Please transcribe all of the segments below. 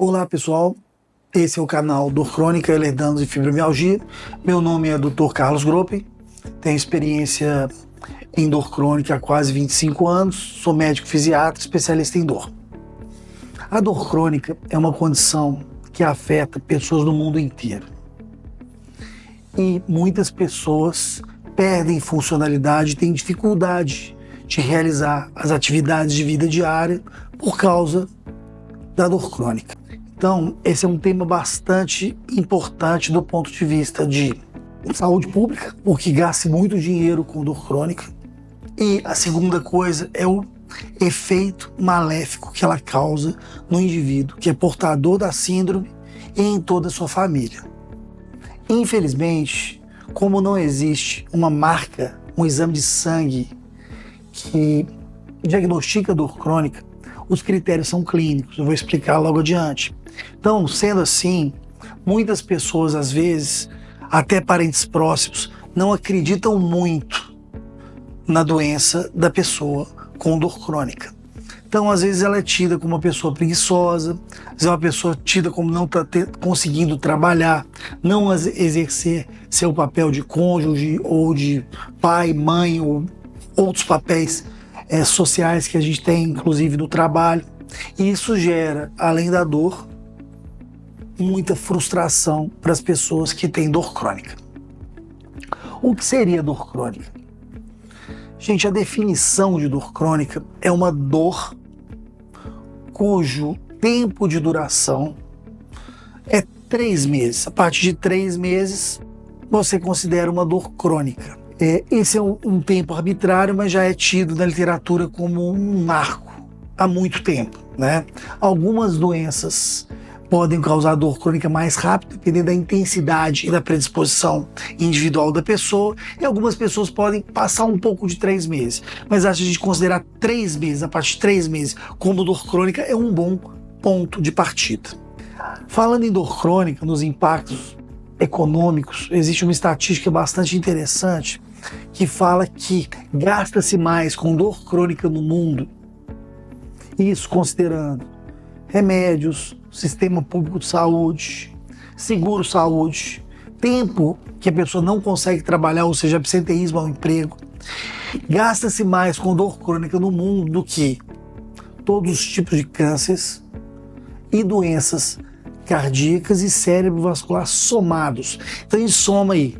Olá pessoal, esse é o canal Dor Crônica, Ehlers-Danlos e Fibromialgia. Meu nome é Dr. Carlos Gropen, tenho experiência em dor crônica há quase 25 anos, sou médico fisiatra, especialista em dor. A dor crônica é uma condição que afeta pessoas do mundo inteiro. E muitas pessoas perdem funcionalidade, têm dificuldade de realizar as atividades de vida diária por causa da dor crônica. Então, esse é um tema bastante importante do ponto de vista de saúde pública, porque gasta muito dinheiro com dor crônica. E a segunda coisa é o efeito maléfico que ela causa no indivíduo que é portador da síndrome e em toda a sua família. Infelizmente, como não existe uma marca, um exame de sangue que diagnostica dor crônica, os critérios são clínicos, eu vou explicar logo adiante. Então, sendo assim, muitas pessoas, às vezes, até parentes próximos, não acreditam muito na doença da pessoa com dor crônica. Então, às vezes, ela é tida como uma pessoa preguiçosa, às vezes é uma pessoa tida como não está conseguindo trabalhar, não exercer seu papel de cônjuge ou de pai, mãe ou outros papéis sociais que a gente tem, inclusive no trabalho. E isso gera, além da dor, muita frustração para as pessoas que têm dor crônica. O que seria dor crônica? Gente, a definição de dor crônica é uma dor cujo tempo de duração é 3 meses. A partir de 3 meses, você considera uma dor crônica. Esse é um tempo arbitrário, mas já é tido na literatura como um marco há muito tempo, né? Algumas doenças podem causar dor crônica mais rápido, dependendo da intensidade e da predisposição individual da pessoa, e algumas pessoas podem passar um pouco de 3 meses. Mas acho que a gente considerar 3 meses, a partir de 3 meses, como dor crônica é um bom ponto de partida. Falando em dor crônica, nos impactos econômicos, existe uma estatística bastante interessante que fala que gasta-se mais com dor crônica no mundo, isso considerando remédios, sistema público de saúde, seguro-saúde, tempo que a pessoa não consegue trabalhar, ou seja, absenteísmo ao emprego. Gasta-se mais com dor crônica no mundo do que todos os tipos de cânceres e doenças cardíacas e cerebrovascular somados. Então a gente soma aí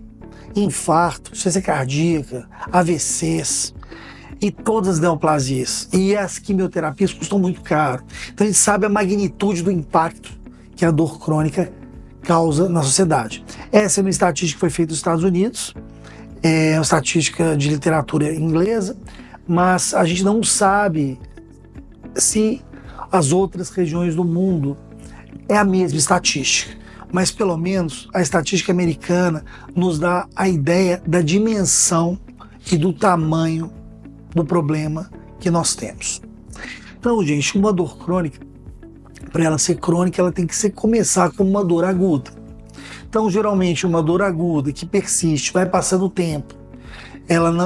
infarto, insuficiência cardíaca, AVCs e todas as neoplasias. E as quimioterapias custam muito caro. Então a gente sabe a magnitude do impacto que a dor crônica causa na sociedade. Essa é uma estatística que foi feita nos Estados Unidos, é uma estatística de literatura inglesa, mas a gente não sabe se as outras regiões do mundo é a mesma estatística. Mas pelo menos a estatística americana nos dá a ideia da dimensão e do tamanho do problema que nós temos. Então, gente, uma dor crônica, para ela ser crônica, ela tem que começar como uma dor aguda. Então, geralmente, uma dor aguda que persiste, vai passando o tempo,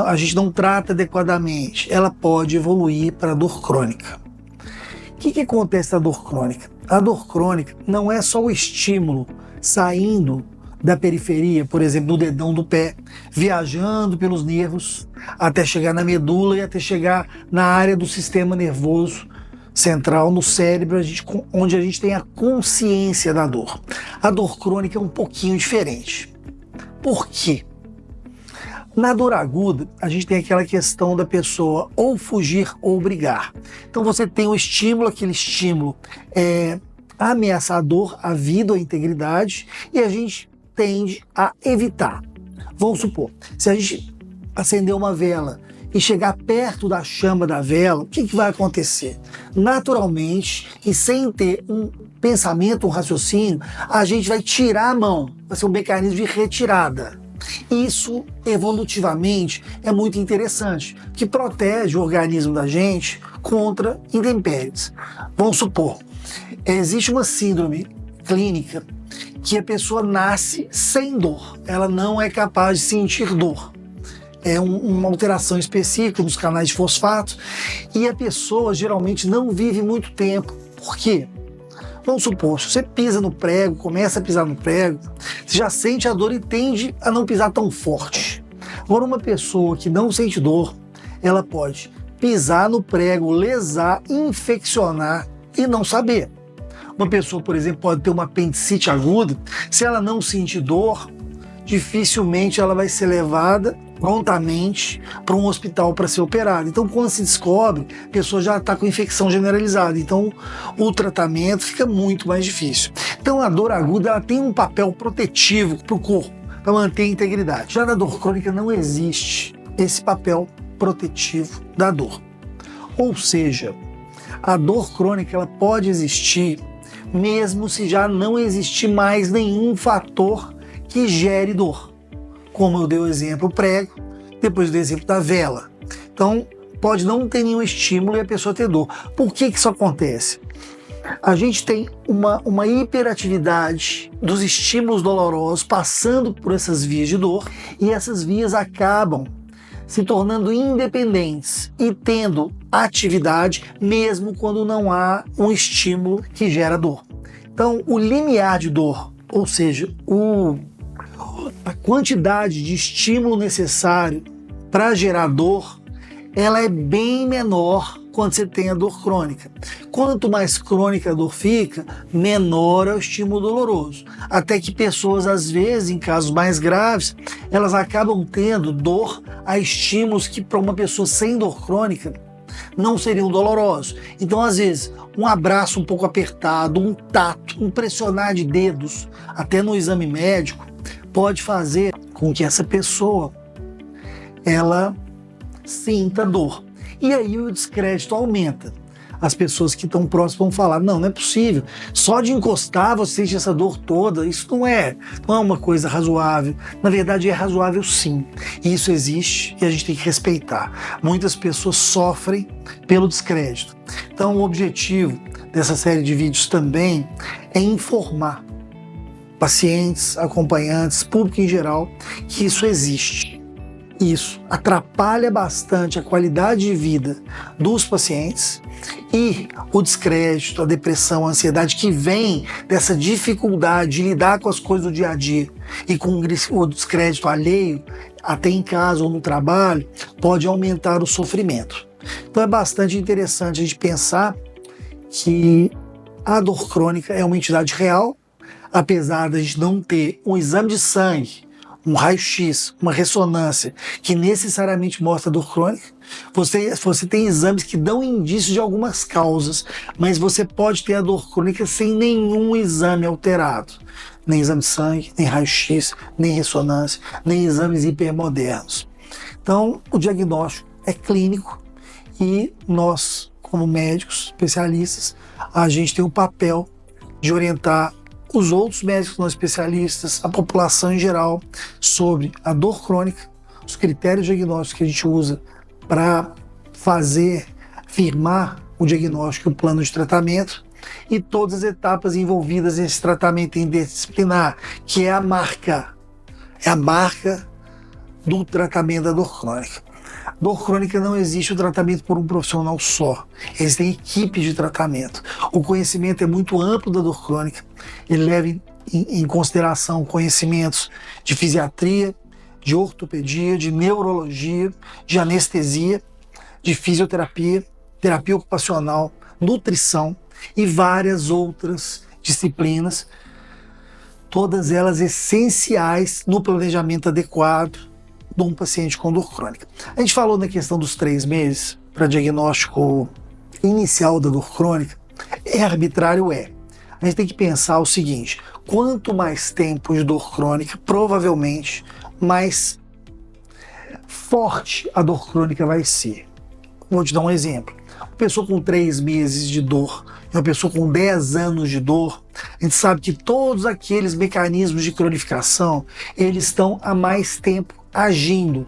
a gente não trata adequadamente, ela pode evoluir para dor crônica. O que acontece na dor crônica? A dor crônica não é só o estímulo saindo da periferia, por exemplo, do dedão do pé, viajando pelos nervos até chegar na medula e até chegar na área do sistema nervoso central, no cérebro, onde a gente tem a consciência da dor. A dor crônica é um pouquinho diferente. Por quê? Na dor aguda, a gente tem aquela questão da pessoa ou fugir ou brigar. Então você tem o estímulo, aquele estímulo ameaçador à vida ou à integridade, e a gente tende a evitar. Vamos supor, se a gente acender uma vela e chegar perto da chama da vela, o que vai acontecer? Naturalmente, e sem ter um pensamento, um raciocínio, a gente vai tirar a mão, vai ser um mecanismo de retirada. Isso, evolutivamente, é muito interessante, que protege o organismo da gente contra intempéries. Vamos supor, existe uma síndrome clínica que a pessoa nasce sem dor, ela não é capaz de sentir dor. É uma alteração específica nos canais de fosfato e a pessoa geralmente não vive muito tempo. Por quê? Vamos supor, se você pisa no prego, começa a pisar no prego, você já sente a dor e tende a não pisar tão forte. Agora, uma pessoa que não sente dor, ela pode pisar no prego, lesar, infeccionar e não saber. Uma pessoa, por exemplo, pode ter uma apendicite aguda, se ela não sentir dor, dificilmente ela vai ser levada prontamente para um hospital para ser operada. Então, quando se descobre, a pessoa já está com infecção generalizada. Então, o tratamento fica muito mais difícil. Então, a dor aguda ela tem um papel protetivo para o corpo, para manter a integridade. Já na dor crônica não existe esse papel protetivo da dor. Ou seja, a dor crônica ela pode existir mesmo se já não existir mais nenhum fator que gere dor. Como eu dei o exemplo do prego, depois do exemplo da vela. Então, pode não ter nenhum estímulo e a pessoa ter dor. Por que isso acontece? A gente tem uma hiperatividade dos estímulos dolorosos passando por essas vias de dor e essas vias acabam se tornando independentes e tendo atividade mesmo quando não há um estímulo que gera dor. Então, o limiar de dor, ou seja, a quantidade de estímulo necessário para gerar dor, ela é bem menor quando você tem a dor crônica. Quanto mais crônica a dor fica, menor é o estímulo doloroso. Até que pessoas, às vezes, em casos mais graves, elas acabam tendo dor a estímulos que para uma pessoa sem dor crônica não seriam dolorosos. Então, às vezes, um abraço um pouco apertado, um tato, um pressionar de dedos, até no exame médico, pode fazer com que essa pessoa ela sinta dor. E aí o descrédito aumenta. As pessoas que estão próximas vão falar, não é possível, só de encostar você sente essa dor toda, isso não é uma coisa razoável. Na verdade é razoável sim, e isso existe e a gente tem que respeitar. Muitas pessoas sofrem pelo descrédito. Então o objetivo dessa série de vídeos também é informar pacientes, acompanhantes, público em geral, que isso existe. Isso atrapalha bastante a qualidade de vida dos pacientes e o descrédito, a depressão, a ansiedade que vem dessa dificuldade de lidar com as coisas do dia a dia e com o descrédito alheio, até em casa ou no trabalho, pode aumentar o sofrimento. Então é bastante interessante a gente pensar que a dor crônica é uma entidade real, apesar de a gente não ter um exame de sangue, um raio-x, uma ressonância que necessariamente mostra dor crônica. Você tem exames que dão indícios de algumas causas, mas você pode ter a dor crônica sem nenhum exame alterado. Nem exame de sangue, nem raio-x, nem ressonância, nem exames hipermodernos. Então, o diagnóstico é clínico e nós, como médicos, especialistas, a gente tem o papel de orientar os outros médicos não especialistas, a população em geral, sobre a dor crônica, os critérios diagnósticos que a gente usa para firmar o diagnóstico e o plano de tratamento e todas as etapas envolvidas nesse tratamento interdisciplinar, que é a marca do tratamento da dor crônica. Dor crônica não existe o tratamento por um profissional só. Existem equipes de tratamento. O conhecimento é muito amplo da dor crônica. Ele leva em consideração conhecimentos de fisiatria, de ortopedia, de neurologia, de anestesia, de fisioterapia, terapia ocupacional, nutrição e várias outras disciplinas, todas elas essenciais no planejamento adequado de um paciente com dor crônica. A gente falou na questão dos 3 meses para diagnóstico inicial da dor crônica. É arbitrário? É. A gente tem que pensar o seguinte: quanto mais tempo de dor crônica, provavelmente mais forte a dor crônica vai ser. Vou te dar um exemplo. Uma pessoa com 3 meses de dor e uma pessoa com 10 anos de dor, a gente sabe que todos aqueles mecanismos de cronificação, eles estão há mais tempo agindo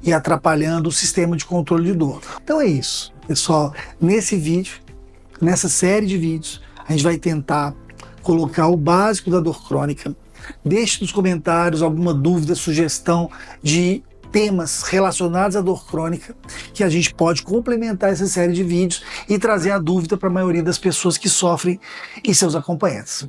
e atrapalhando o sistema de controle de dor. Então é isso, pessoal. Nesse vídeo, nessa série de vídeos, a gente vai tentar colocar o básico da dor crônica. Deixe nos comentários alguma dúvida, sugestão de temas relacionados à dor crônica que a gente pode complementar essa série de vídeos e trazer a dúvida para a maioria das pessoas que sofrem e seus acompanhantes.